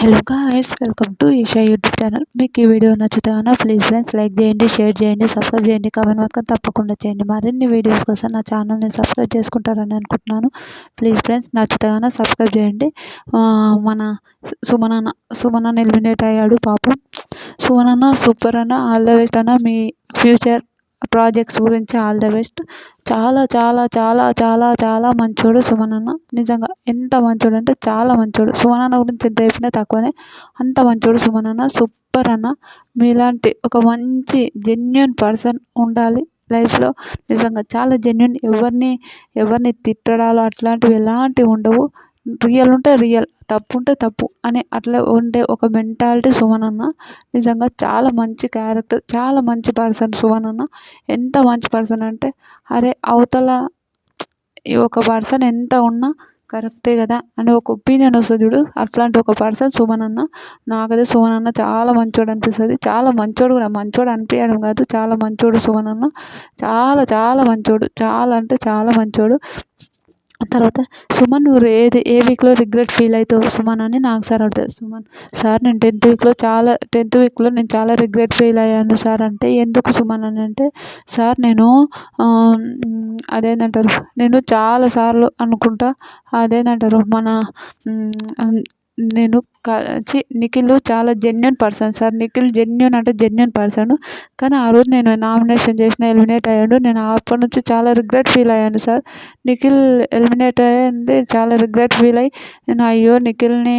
Hello guys, welcome to Eesha YouTube channel. మీకు ఈ video నచ్చితే ప్లీజ్ ఫ్రెండ్స్ లైక్ చేయండి, షేర్ చేయండి, సబ్స్క్రైబ్ చేయండి, కామెంట్ మాత్రం తప్పకుండా చేయండి. మరిన్ని వీడియోస్ కోసం నా ఛానల్ని సబ్స్క్రైబ్ చేసుకుంటారని అనుకుంటున్నాను. ప్లీజ్ ఫ్రెండ్స్ నచ్చితే సబ్స్క్రైబ్ చేయండి. మన సుమన్ అన్న ఎలిమినేట్ అయ్యాడు పాపం. సుమన్ అన్న సూపర్ అన్న, ఆల్ ద బెస్ట్ అన్న. మీ ఫ్యూచర్ ప్రాజెక్ట్స్ గురించి ఆల్ ద బెస్ట్. చాలా చాలా చాలా చాలా చాలా మంచోడు సుమన్ అన్న. నిజంగా ఎంత మంచోడు అంటే చాలా మంచోడు. సుమన్ అన్న గురించి ఎంత చెప్పినా తక్కువనే. అంత మంచోడు సుమన్ అన్న, సూపర్ అన్న. మీలాంటి ఒక మంచి జెన్యూన్ పర్సన్ ఉండాలి లైఫ్లో. నిజంగా చాలా జెన్యూన్. ఎవరిని తిట్టడాలు అట్లాంటివి ఎలాంటివి ఉండవు. రియల్ ఉంటే రియల్, తప్పు ఉంటే తప్పు అని అట్లా ఉండే ఒక మెంటాలిటీ సుమన్ అన్న. నిజంగా చాలా మంచి క్యారెక్టర్, చాలా మంచి పర్సన్ సుమన్ అన్న. ఎంత మంచి పర్సన్ అంటే, అరే అవతల ఈ ఒక పర్సన్ ఎంత ఉన్నా కరెక్టే కదా అని ఒక ఒపీనియన్ వస్తుంది చూడు, అట్లాంటి ఒక పర్సన్ సుమన్ అన్న. నాకైతే సుమన్ అన్న చాలా మంచోడు అనిపిస్తుంది. చాలా మంచోడు కూడా, మంచోడు అనిపించడం కాదు, చాలా మంచోడు సుమన్ అన్న. చాలా చాలా మంచోడు, చాలా అంటే చాలా మంచోడు. తర్వాత సుమన్, నువ్వు ఏ వీక్లో రిగ్రెట్ ఫీల్ అవుతావు సుమన్ అని నాకు సార్ అడుగుతారు. సుమన్ సార్, నేను టెన్త్ వీక్లో నేను చాలా రిగ్రెట్ ఫీల్ అయ్యాను సార్ అంటే, ఎందుకు సుమన్ అని అంటే, సార్ నేను అదేంటంటారు, నేను చాలాసార్లు అనుకుంటా, అదేంటంటారు మన నేను నిఖిల్ చాలా genuine person sir. Nikhil genuine అంటే జెన్యూన్ పర్సన్. కానీ ఆ రోజు నేను నామినేషన్ చేసిన ఎలిమినేట్ అయ్యాడు. నేను అప్పటి నుంచి చాలా రిగ్రెట్ ఫీల్ అయ్యాను సార్. నిఖిల్ ఎలిమినేట్ అయ్యింది చాలా రిగ్రెట్ ఫీల్ అయ్యి, నేను అయ్యో నిఖిల్ని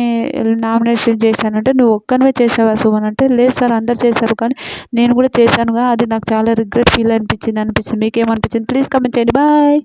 నామినేషన్ చేశానంటే, నువ్వు ఒక్కనివే చేసావా సుమన్ అంటే, లేదు సార్ అందరు చేశారు కానీ నేను కూడా చేశానుగా, అది నాకు చాలా రిగ్రెట్ ఫీల్ అనిపించింది. మీకేమనిపించింది ప్లీజ్ కామెంట్ చేయండి. బాయ్.